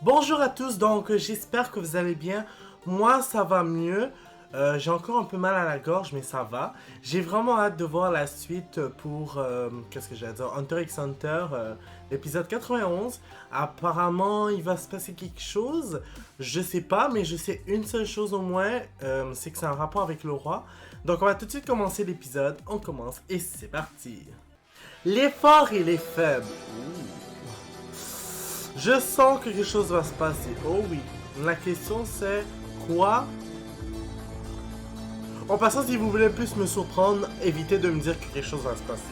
Bonjour à tous, donc j'espère que vous allez bien. Moi, ça va mieux. J'ai encore un peu mal à la gorge, mais ça va. J'ai vraiment hâte de voir la suite pour, qu'est-ce que j'allais dire, Hunter x Hunter, l'épisode 91. Apparemment, il va se passer quelque chose. Je sais pas, mais je sais une seule chose au moins, c'est que c'est un rapport avec le roi. Donc on va tout de suite commencer l'épisode. On commence et c'est parti. Les forts et les faibles. Je sens que quelque chose va se passer. Oh oui. La question c'est quoi? En passant, si vous voulez plus me surprendre, évitez de me dire que quelque chose va se passer.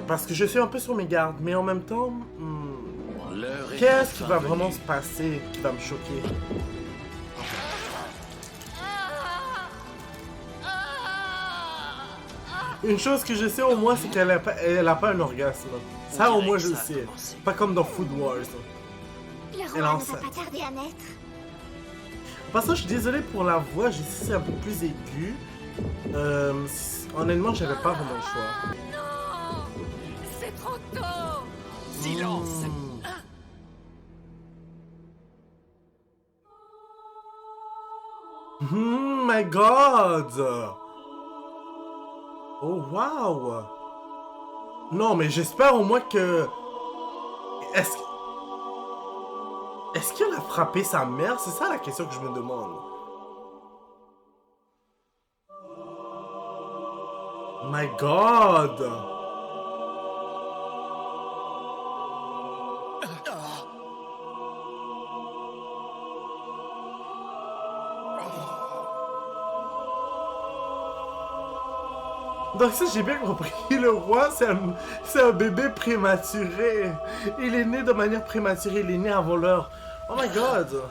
Parce que je suis un peu sur mes gardes, mais en même temps, qu'est-ce qui va vraiment se passer qui va me choquer? Une chose que je sais au moins, c'est qu'elle a pas un orgasme. Ça au moins je le sais. Pas comme dans Food Wars. Le Elle roi en ne va sait. pas tarder à naître. Par ça, je suis désolé pour la voix, je sais que c'est un peu plus aigu. Honnêtement, j'avais pas vraiment le choix. Non, c'est trop tôt. Silence. My god! Oh wow! Non, mais j'espère au moins que... Est-ce qu'elle a frappé sa mère? C'est ça la question que je me demande. My god! Donc ça, j'ai bien compris. Le roi, c'est un bébé prématuré. Il est né de manière prématurée. Il est né avant l'heure. Oh my god.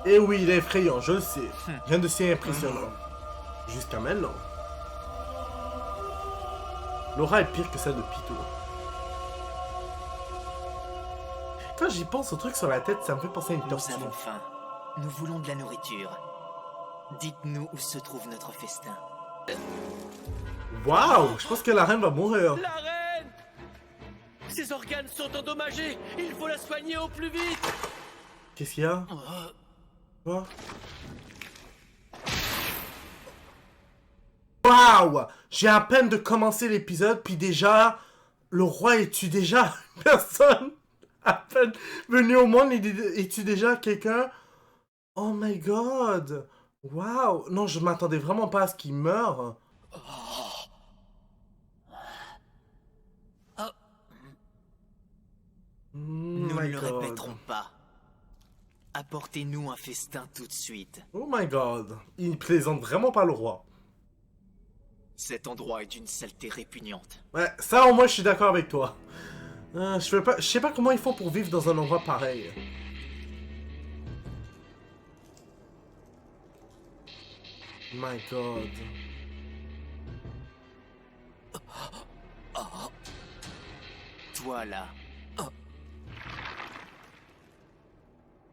Et oui, il est effrayant, je le sais. Rien de si impressionnant. Jusqu'à maintenant. L'aura est pire que celle de Pito. Quand j'y pense au truc sur la tête, ça me fait penser à une Nous tortue. avons faim. Nous voulons de la nourriture. Dites-nous où se trouve notre festin. Waouh, je pense que la reine va mourir. La reine. Ses organes sont endommagés. Il faut la soigner au plus vite. Qu'est-ce qu'il y a? Quoi? Waouh! J'ai à peine de commencer l'épisode, puis déjà, le roi tue déjà une personne. À peine venu au monde, il tue déjà quelqu'un. Oh my god! Waouh! Non, je m'attendais vraiment pas à ce qu'il meure. Nous My ne le God. répéterons pas. Apportez-nous un festin tout de suite. Oh my god! Il plaisante vraiment pas le roi. Cet endroit est d'une saleté répugnante. Ouais, ça au moins je suis d'accord avec toi. Je sais pas comment ils font pour vivre dans un endroit pareil. My god. Toi là.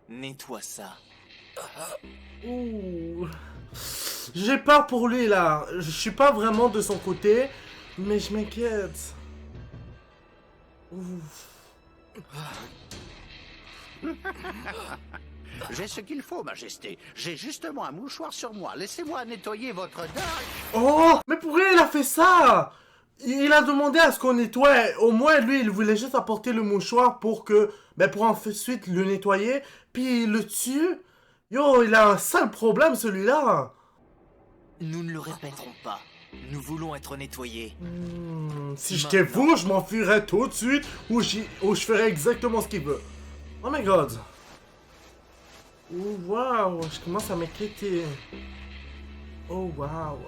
Nettoie ça. Ouh. J'ai peur pour lui là. Je suis pas vraiment de son côté, mais je m'inquiète. J'ai ce qu'il faut, Majesté. J'ai justement un mouchoir sur moi. Laissez-moi nettoyer votre dard. Oh, mais pourquoi il a fait ça? Il a demandé à ce qu'on nettoie. Au moins, lui, il voulait juste apporter le mouchoir pour que, pour ensuite le nettoyer. Puis il le tue. Yo, il a un sale problème celui-là. Nous ne le répéterons pas. Nous voulons être nettoyés. Si j'étais vous, je m'enfuirais tout de suite ou je ferais exactement ce qu'il veut. Oh my god. Oh wow, je commence à m'inquiéter. Oh wow.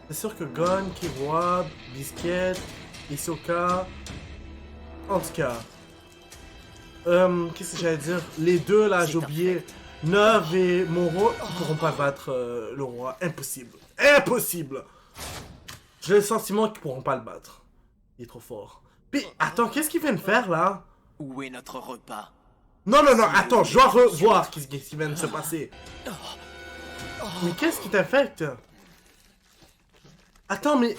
C'est sûr que Gon, Killua, Biscuit, Hisoka... En tout cas... qu'est-ce que j'allais dire? Les deux là, j'ai oublié. Neuve et Moro, ils pourront pas battre le roi. Impossible. Impossible! J'ai le sentiment qu'ils pourront pas le battre. Il est trop fort. Puis, attends, qu'est-ce qu'il vient de faire là? Où est notre repas? Non, non, non, attends, je dois revoir qu'est-ce qui vient de se passer. Mais qu'est-ce qui t'affecte? Attends, mais...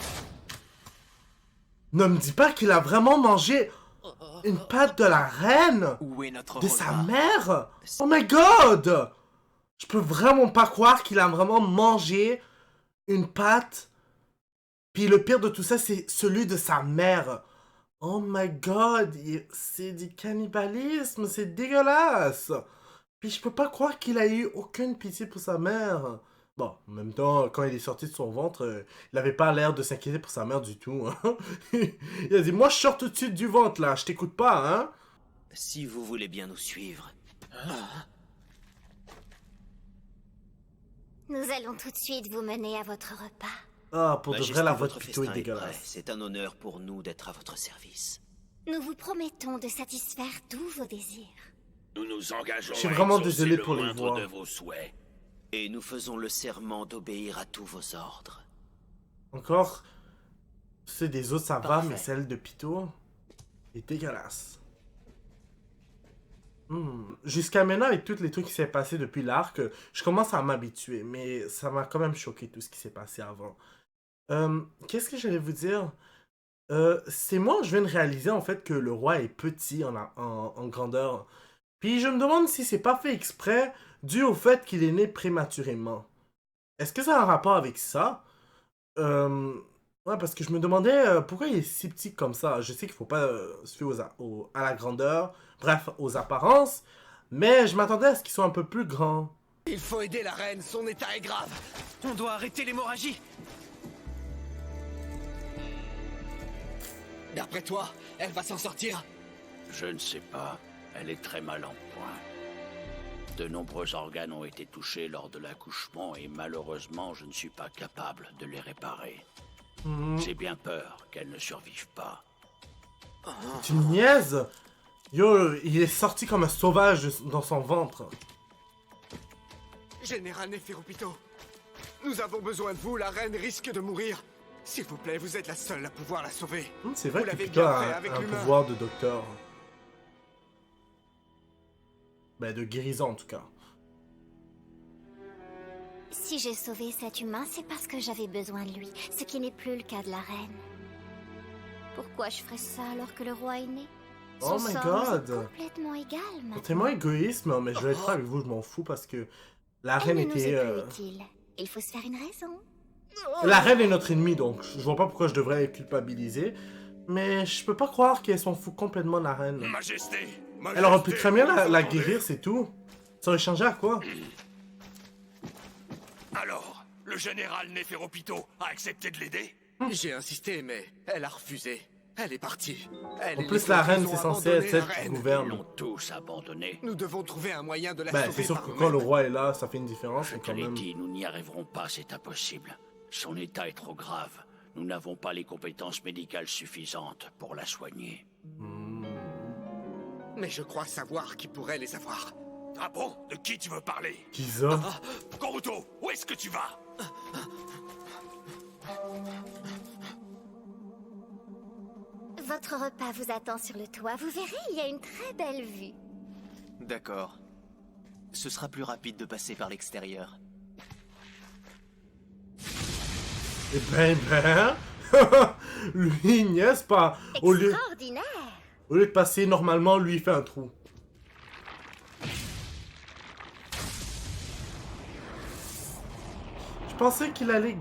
Ne me dis pas qu'il a vraiment mangé... Une patte de la reine? Où est notre De sa repas? mère? Oh my god! Je peux vraiment pas croire qu'il a vraiment mangé une patte. Puis le pire de tout ça, c'est celui de sa mère. Oh my god, c'est du cannibalisme, c'est dégueulasse. Puis je peux pas croire qu'il a eu aucune pitié pour sa mère. Bon, en même temps, quand il est sorti de son ventre, il avait pas l'air de s'inquiéter pour sa mère du tout. Hein. Il a dit, moi je sors tout de suite du ventre là, je t'écoute pas, hein. Si vous voulez bien nous suivre. Nous allons tout de suite vous mener à votre repas. Ah, pour de Majesté, vrai, la voix de votre Pito est festin est prêt. dégueulasse. C'est un honneur pour nous d'être à votre service. Nous vous promettons de satisfaire tous vos désirs. Nous nous engageons Je suis à vraiment exaucer désolé le pour les moindre voix. de vos souhaits. Et nous faisons le serment d'obéir à tous vos ordres. Encore, ceux des autres ça va, Parfait. mais celle de Pito est dégueulasse. Jusqu'à maintenant, avec tous les trucs qui s'est passé depuis l'arc, je commence à m'habituer, mais ça m'a quand même choqué tout ce qui s'est passé avant. Qu'est-ce que j'allais vous dire? C'est moi, je viens de réaliser en fait que le roi est petit en grandeur. Puis je me demande si c'est pas fait exprès, dû au fait qu'il est né prématurément. Est-ce que ça a un rapport avec ça? Ouais, parce que je me demandais pourquoi il est si petit comme ça. Je sais qu'il faut pas se fier à la grandeur, bref, aux apparences, mais je m'attendais à ce qu'il soit un peu plus grand. Il faut aider la reine, son état est grave. On doit arrêter l'hémorragie. D'après toi, elle va s'en sortir? Je ne sais pas. Elle est très mal en point. De nombreux organes ont été touchés lors de l'accouchement et malheureusement, je ne suis pas capable de les réparer. J'ai bien peur qu'elle ne survive pas. Tu me niaises? Yo, il est sorti comme un sauvage dans son ventre. Général Neferupito, nous avons besoin de vous, la reine risque de mourir. S'il vous plaît, vous êtes la seule à pouvoir la sauver. C'est vrai Vous que l'avez Pito bien a fait avec un l'humain. pouvoir de docteur. Ben, de guérison en tout cas. Si j'ai sauvé cet humain, c'est parce que j'avais besoin de lui, ce qui n'est plus le cas de la reine. Pourquoi je ferais ça alors que le roi est né? Oh Son my sort nous est god! complètement égal maintenant. C'est tellement égoïste, mais je vais être franc avec vous, je m'en fous parce que la Elle reine ne nous était... est plus utile. Il faut se faire une raison. La reine est notre ennemi, donc je vois pas pourquoi je devrais être culpabilisé. Mais je peux pas croire qu'elle s'en fout complètement de la reine. Majesté, Elle aurait pu très bien la guérir, c'est tout. Ça aurait changé à quoi? Alors, le général Neferopito a accepté de l'aider? J'ai insisté, mais elle a refusé. Elle est partie. Elle En et plus, les la autres, reine, ils ont c'est censé abandonné être la celle qui reine. Ils gouverne. l'ont tous abandonné. Nous devons trouver un moyen de la Ben, sauver c'est sûr par que quand le nous-mêmes. roi est là, ça fait une différence, Je mais te quand l'ai même... dit, nous n'y arriverons pas, c'est impossible. Son état est trop grave. Nous n'avons pas les compétences médicales suffisantes pour la soigner. Mais je crois savoir qui pourrait les avoir. Ah bon? De qui tu veux parler? Kiza. Koruto, où est-ce que tu vas? Votre repas vous attend sur le toit. Vous verrez, il y a une très belle vue. D'accord. Ce sera plus rapide de passer par l'extérieur. Eh ben... lui, n'est-ce pas? Au lieu Extraordinaire! de passer normalement, lui, il fait un trou. Je pensais qu'il allait...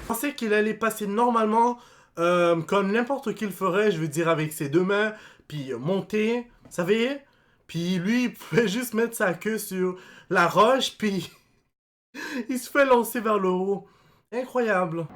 Je pensais qu'il allait passer normalement, comme n'importe qui le ferait, je veux dire, avec ses deux mains, puis monter, vous savez? Puis lui, il pouvait juste mettre sa queue sur la roche, puis il se fait lancer vers le haut. Incroyable.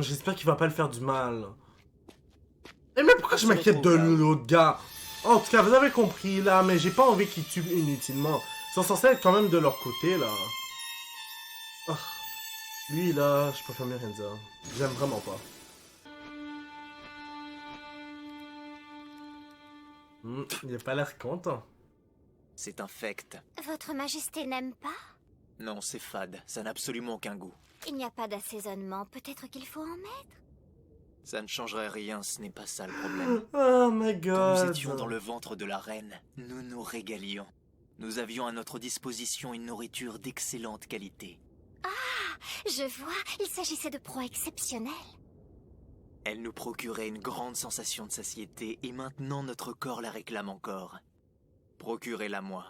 J'espère qu'il va pas le faire du mal. Et mais pourquoi je m'inquiète de l'autre gars? En tout cas, vous avez compris là, mais j'ai pas envie qu'ils tuent inutilement. Ils sont censés être quand même de leur côté là. Oh. Lui là, je préfère mieux rien dire. J'aime vraiment pas. Il a pas l'air content. C'est infect. Votre Majesté n'aime pas? Non, c'est fade, ça n'a absolument aucun goût. Il n'y a pas d'assaisonnement, peut-être qu'il faut en mettre? Ça ne changerait rien, ce n'est pas ça le problème. Oh my Quand god. nous étions dans le ventre de la reine, nous nous régalions. Nous avions à notre disposition une nourriture d'excellente qualité. Je vois, il s'agissait de proies exceptionnelles. Elle nous procurait une grande sensation de satiété et maintenant notre corps la réclame encore. Procurez-la-moi.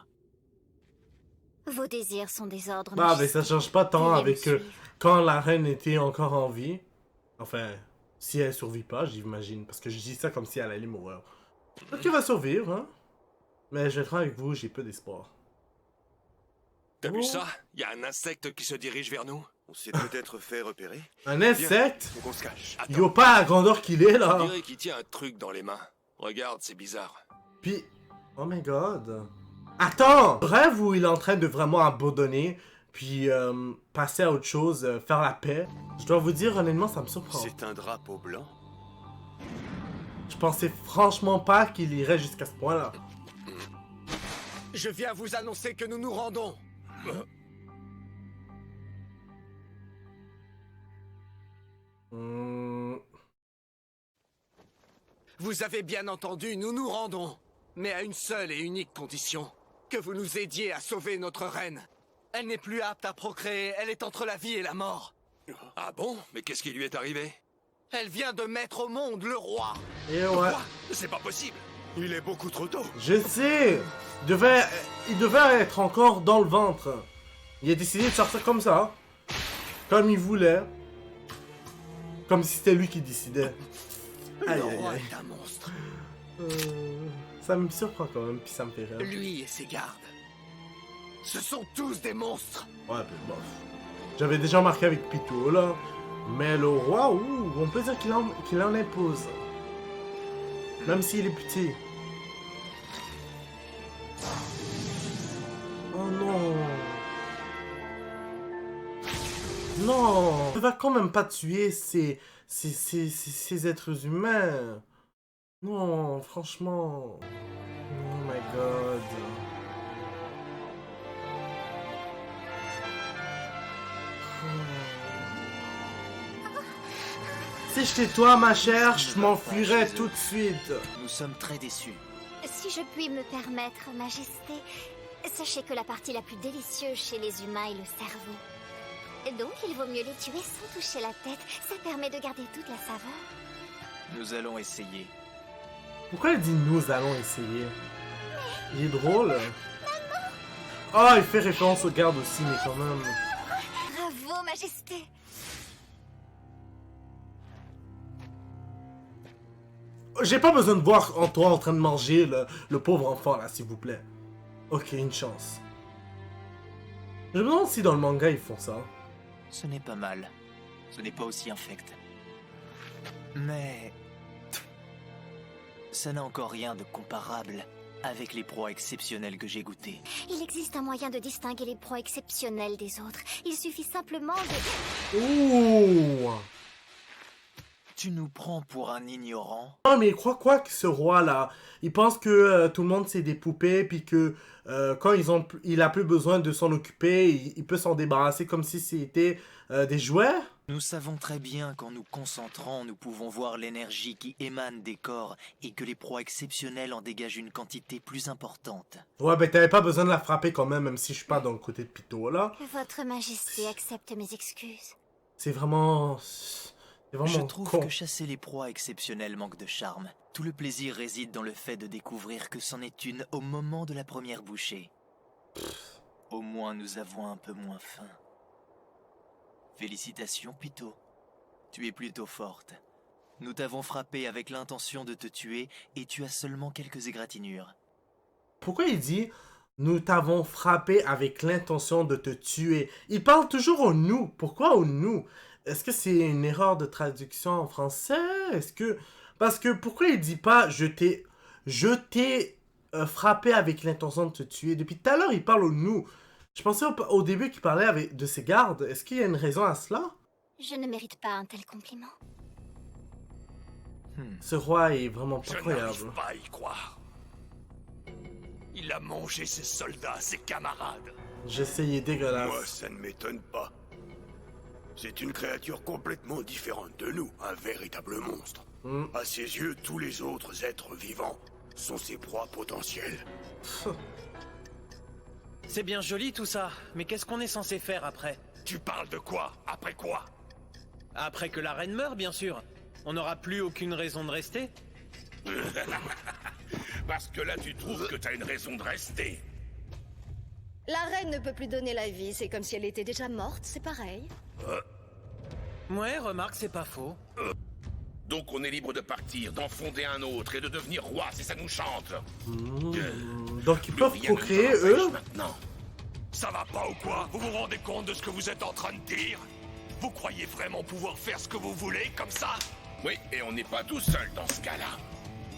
Vos désirs sont des ordres. Ah, mais Majesté. ça change pas tant Veuillez avec me suivre. quand la reine était encore en vie. Enfin, si elle survit pas, j'imagine. Parce que je dis ça comme si elle allait mourir. Peut-être qu'elle va survivre, hein. Mais je vais être avec vous, j'ai peu d'espoir. T'as Oh. vu ça? Il y a un insecte qui se dirige vers nous. On s'est peut-être fait repérer. Un insecte? Faut qu'on se cache. Attends, Yo, pas à la grandeur qu'il est, on là. dirait qu'il tient un truc dans les mains. Regarde, c'est bizarre. Puis, oh my god. Attends! Rêve où il est en train de vraiment abandonner, puis passer à autre chose, faire la paix. Je dois vous dire, honnêtement, ça me surprend. C'est un drapeau blanc. Je pensais franchement pas qu'il irait jusqu'à ce point-là. Je viens vous annoncer que nous nous rendons. Hmm. Vous avez bien entendu, nous nous rendons. Mais à une seule et unique condition. Que vous nous aidiez à sauver notre reine. Elle n'est plus apte à procréer, elle est entre la vie et la mort. Ah bon? Mais qu'est-ce qui lui est arrivé? Elle vient de mettre au monde le roi. Et ouais. Quoi? C'est pas possible! Il est beaucoup trop tôt. Je sais! Il devait être encore dans le ventre. Il a décidé de sortir comme ça. Comme il voulait. Comme si c'était lui qui décidait. Aïe, Le aïe, roi aïe. est un monstre. Ça me surprend quand même, puis ça me fait rire. Lui et ses gardes. Ce sont tous des monstres. Ouais, puis bof. J'avais déjà remarqué avec Pito, là. Mais le roi, ouh, on peut dire qu'il en impose. Même s'il est petit. Oh non. Non. Il va quand même pas tuer ces êtres humains. Non, franchement. Oh my god. Si j'étais toi, ma chère, je m'enfuirais tout de suite. Nous sommes très déçus. Si je puis me permettre, Majesté, sachez que la partie la plus délicieuse chez les humains est le cerveau. Donc il vaut mieux les tuer sans toucher la tête, ça permet de garder toute la saveur. Nous allons essayer. Pourquoi elle dit nous allons essayer? Il est drôle. Oh, il fait référence aux gardes aussi, mais quand même. Bravo, Majesté. J'ai pas besoin de voir toi en train de manger le pauvre enfant là, s'il vous plaît. Ok, une chance. Je me demande si dans le manga ils font ça. Ce n'est pas mal. Ce n'est pas aussi infect. Mais... ça n'a encore rien de comparable avec les proies exceptionnelles que j'ai goûtées. Il existe un moyen de distinguer les proies exceptionnelles des autres. Il suffit simplement de... Ouh! Tu nous prends pour un ignorant? Non, mais il croit quoi que ce roi-là? Il pense que tout le monde c'est des poupées, puis que quand il a plus besoin de s'en occuper, il peut s'en débarrasser comme si c'était des jouets? Nous savons très bien qu'en nous concentrant, nous pouvons voir l'énergie qui émane des corps et que les proies exceptionnelles en dégagent une quantité plus importante. Ouais, ben t'avais pas besoin de la frapper quand même si je suis pas dans le côté de Pito, là. Votre Majesté accepte mes excuses. C'est vraiment... Je trouve con. que chasser les proies exceptionnelles manque de charme. Tout le plaisir réside dans le fait de découvrir que c'en est une au moment de la première bouchée. Au moins nous avons un peu moins faim. Félicitations, Pito. Tu es plutôt forte. Nous t'avons frappé avec l'intention de te tuer et tu as seulement quelques égratignures. Pourquoi il dit « Nous t'avons frappé avec l'intention de te tuer » Il parle toujours au « nous ». Pourquoi au « nous » Est-ce que c'est une erreur de traduction en français? Est-ce que... Parce que pourquoi il dit pas « Je t'ai frappé avec l'intention de te tuer » Depuis tout à l'heure, il parle au « nous ». Je pensais au début qu'il parlait de ses gardes. Est-ce qu'il y a une raison à cela? Je ne mérite pas un tel compliment. Ce roi est vraiment pas Je croyable. n'arrive pas à y croire. Il a mangé ses soldats, ses camarades. Je sais, il est dégueulasse. Moi, ça ne m'étonne pas. C'est une créature complètement différente de nous, un véritable monstre. À ses yeux, tous les autres êtres vivants sont ses proies potentielles. C'est bien joli tout ça, mais qu'est-ce qu'on est censé faire après? Tu parles de quoi? Après quoi? Après que la reine meure, bien sûr. On n'aura plus aucune raison de rester. Parce que là, tu trouves que t'as une raison de rester. La reine ne peut plus donner la vie, c'est comme si elle était déjà morte, c'est pareil. Ouais, remarque, c'est pas faux. Donc on est libre de partir, d'en fonder un autre et de devenir roi si ça nous chante. Donc ils peuvent procréer, eux? Maintenant. Ça va pas ou quoi? Vous vous rendez compte de ce que vous êtes en train de dire? Vous croyez vraiment pouvoir faire ce que vous voulez, comme ça? Oui, et on n'est pas tout seul dans ce cas-là.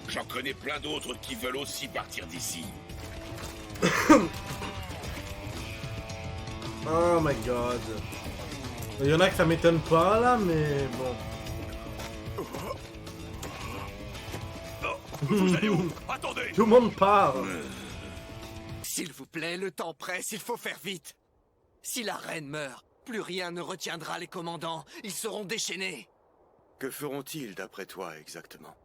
J'en connais plein d'autres qui veulent aussi partir d'ici. Oh my god. Il y en a que ça m'étonne pas là, mais bon. Vous allez où? Attendez! Tout le monde part. S'il vous plaît, le temps presse, il faut faire vite. Si la reine meurt, plus rien ne retiendra les commandants. Ils seront déchaînés. Que feront-ils d'après toi exactement?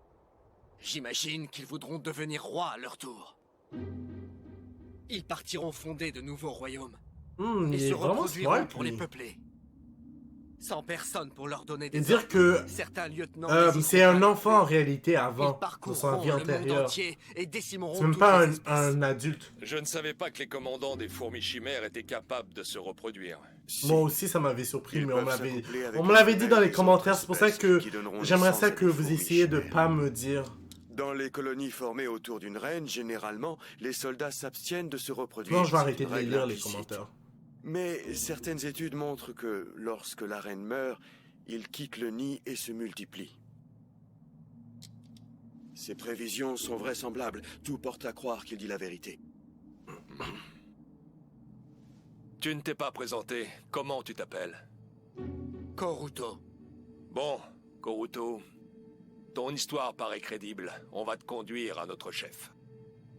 J'imagine qu'ils voudront devenir rois à leur tour. Ils partiront fonder de nouveaux royaumes. Il Et est se vraiment reproduiront smart, pour les lui. peupler. Sans personne pour leur donner Et des dire ordres. que Certains lieutenants c'est un enfant en réalité Ils avant, dans sa parcourront vie le monde antérieure. entier et décimeront C'est même toutes pas les espèces. un adulte. Je ne savais pas que les commandants des fourmis chimères étaient capables de se reproduire. Moi aussi ça m'avait surpris, Ils mais on peuvent me s'accoupler avec l'avait les dit dans les autres commentaires, c'est pour ça espèces que qui donneront j'aimerais naissance ça à que des vous fourmis essayiez de chimères. pas me dire. Dans les colonies formées autour d'une reine, généralement, les soldats s'abstiennent de se reproduire. Non, je vais C'est arrêter une de les règle lire les implicite. commentaires. Mais certaines études montrent que lorsque la reine meurt, ils quittent le nid et se multiplient. Ces prévisions sont vraisemblables. Tout porte à croire qu'il dit la vérité. Tu ne t'es pas présenté. Comment tu t'appelles? Koruto. Bon, Koruto, ton histoire paraît crédible. On va te conduire à notre chef.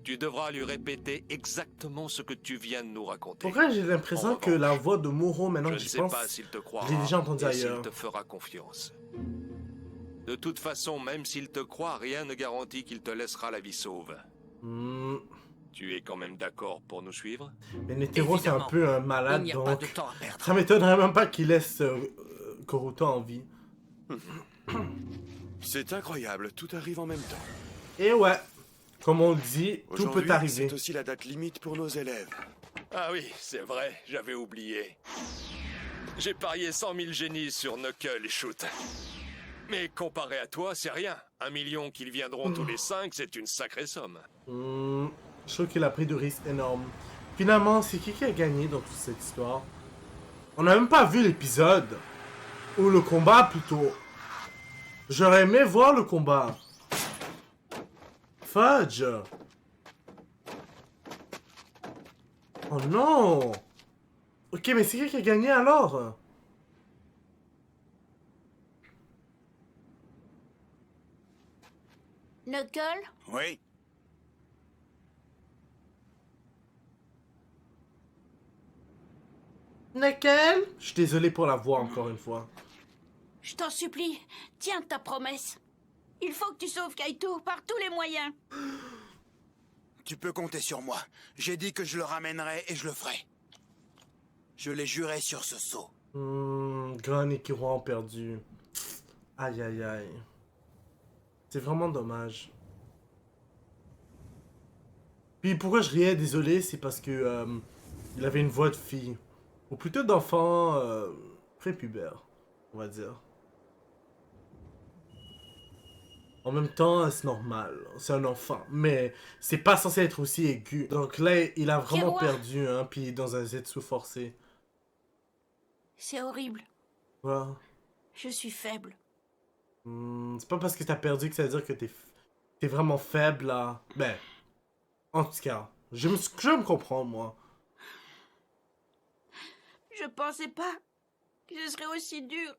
Tu devras lui répéter exactement ce que tu viens de nous raconter. Pourquoi j'ai l'impression En que revanche, la voix de Moro, maintenant Je que ne j'y sais pense, pas s'il te croira je l'ai déjà entendu et s'il ailleurs. te fera confiance. De toute façon, même s'il te croit, rien ne garantit qu'il te laissera la vie sauve. Tu es quand même d'accord pour nous suivre? Mais Netero, c'est un Évidemment. peu un Il malade, n'y a pas de donc temps à perdre. ça m'étonnerait même pas qu'il laisse Koruto en vie. C'est incroyable, tout arrive en même temps. Et ouais, comme on le dit, tout Aujourd'hui, peut arriver. c'est aussi la date limite pour nos élèves. Ah oui, c'est vrai, j'avais oublié. J'ai parié 100 000 génies sur Knuckle et Shoot. Mais comparé à toi, c'est rien. 1 million qu'ils viendront tous les 5, c'est une sacrée somme. Je trouve qu'il a pris de risques énormes. Finalement, c'est qui a gagné dans toute cette histoire? On n'a même pas vu l'épisode. Ou le combat, plutôt. J'aurais aimé voir le combat. Fudge. Oh non. Ok, mais c'est qui a gagné alors? Knuckle? Oui. Nickel? Je suis désolé pour la voix encore une fois. Je t'en supplie, tiens ta promesse. Il faut que tu sauves Kaito par tous les moyens. Tu peux compter sur moi. J'ai dit que je le ramènerai et je le ferai. Je l'ai juré sur ce sceau. Gon et Kiro ont perdu. Aïe aïe aïe. C'est vraiment dommage. Puis pourquoi je riais, désolé, c'est parce que il avait une voix de fille. Ou plutôt d'enfant prépubère, on va dire. En même temps, c'est normal, c'est un enfant, mais c'est pas censé être aussi aigu. Donc là, il a vraiment Kiro. perdu, hein, puis il est dans un zetsu forcé. C'est horrible. Voilà. Je suis faible. C'est pas parce que t'as perdu que ça veut dire que t'es vraiment faible, là. Ben, en tout cas, je me comprends, moi. Je pensais pas que ce serait aussi dur.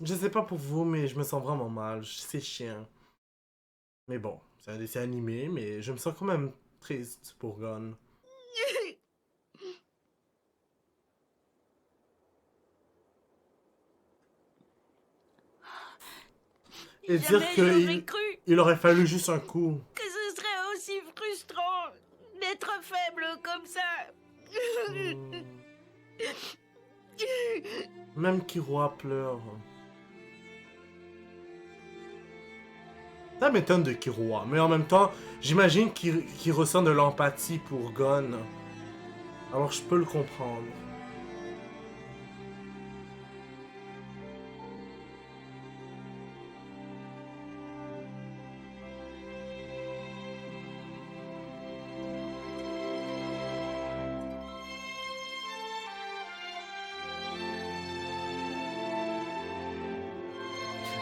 Je sais pas pour vous, mais je me sens vraiment mal. C'est chiant. Mais bon, c'est un dessin animé, mais je me sens quand même triste pour Gon. Et dire qu'il aurait fallu juste un coup. Que ce serait aussi frustrant d'être faible comme ça. Même Killua pleure. Ça m'étonne de Killua, mais en même temps, j'imagine qu'il ressent de l'empathie pour Gon. Alors je peux le comprendre.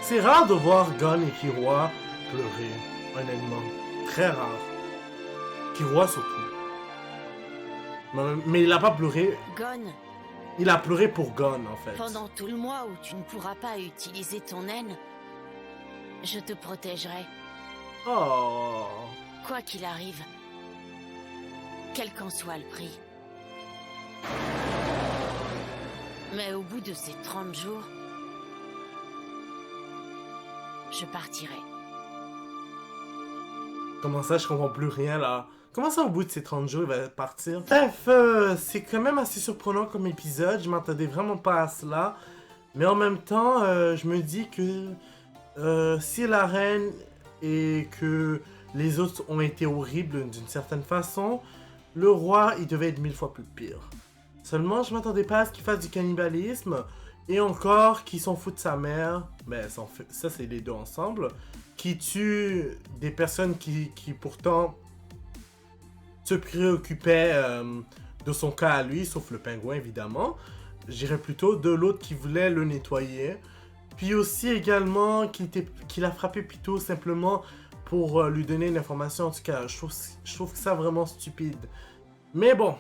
C'est rare de voir Gon et Killua pleurer, honnêtement. Très rare. Killua surtout. Mais il a pas pleuré. Gon. Il a pleuré pour Gon, en fait. Pendant tout le mois où tu ne pourras pas utiliser ton haine, je te protégerai. Oh. Quoi qu'il arrive. Quel qu'en soit le prix. Mais au bout de ces 30 jours, je partirai. Comment ça, je comprends plus rien, là? Comment ça, au bout de ces 30 jours, il va partir? Bref, c'est quand même assez surprenant comme épisode. Je m'attendais vraiment pas à cela. Mais en même temps, je me dis que si la reine et que les autres ont été horribles d'une certaine façon, le roi, il devait être 1000 fois plus pire. Seulement, je m'attendais pas à ce qu'il fasse du cannibalisme. Et encore, qui s'en fout de sa mère. Ben, ça, c'est les deux ensemble. Qui tue des personnes qui pourtant se préoccupaient de son cas à lui, sauf le pingouin, évidemment. J'irais plutôt de l'autre qui voulait le nettoyer. Puis aussi également qu'il a frappé plutôt simplement pour lui donner une information. En tout cas, je trouve que ça vraiment stupide. Mais bon,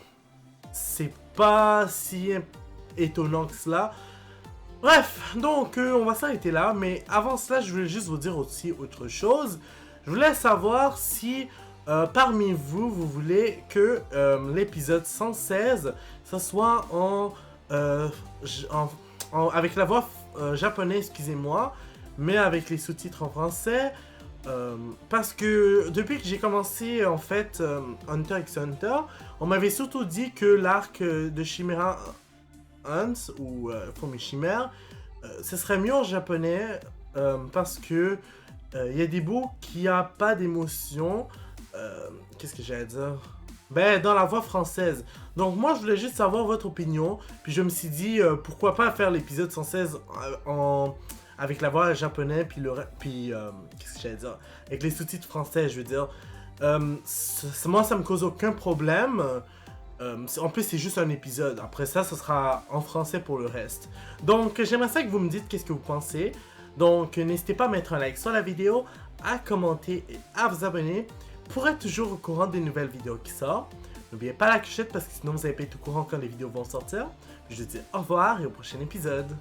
c'est pas si étonnant que cela. Bref, donc on va s'arrêter là, mais avant cela, je voulais juste vous dire aussi autre chose. Je voulais savoir si parmi vous, vous voulez que l'épisode 116, ce soit avec la voix japonaise, excusez-moi, mais avec les sous-titres en français. Parce que depuis que j'ai commencé en fait Hunter x Hunter, on m'avait surtout dit que l'arc de Chimera Hunt ou Fumi Chimère, ce serait mieux en japonais parce que il y a des bouts qui n'ont pas d'émotion. Qu'est-ce que j'allais dire? Ben, dans la voix française. Donc moi, je voulais juste savoir votre opinion. Puis je me suis dit, pourquoi pas faire l'épisode 116 avec la voix japonaise, puis qu'est-ce que j'allais dire? Avec les sous-titres français, je veux dire. Moi, ça me cause aucun problème. En plus, c'est juste un épisode. Après ça, ce sera en français pour le reste. Donc, j'aimerais ça que vous me dites qu'est-ce que vous pensez. Donc, n'hésitez pas à mettre un like sur la vidéo, à commenter et à vous abonner pour être toujours au courant des nouvelles vidéos qui sortent. N'oubliez pas la clochette parce que sinon vous n'allez pas être au courant quand les vidéos vont sortir. Je vous dis au revoir et au prochain épisode.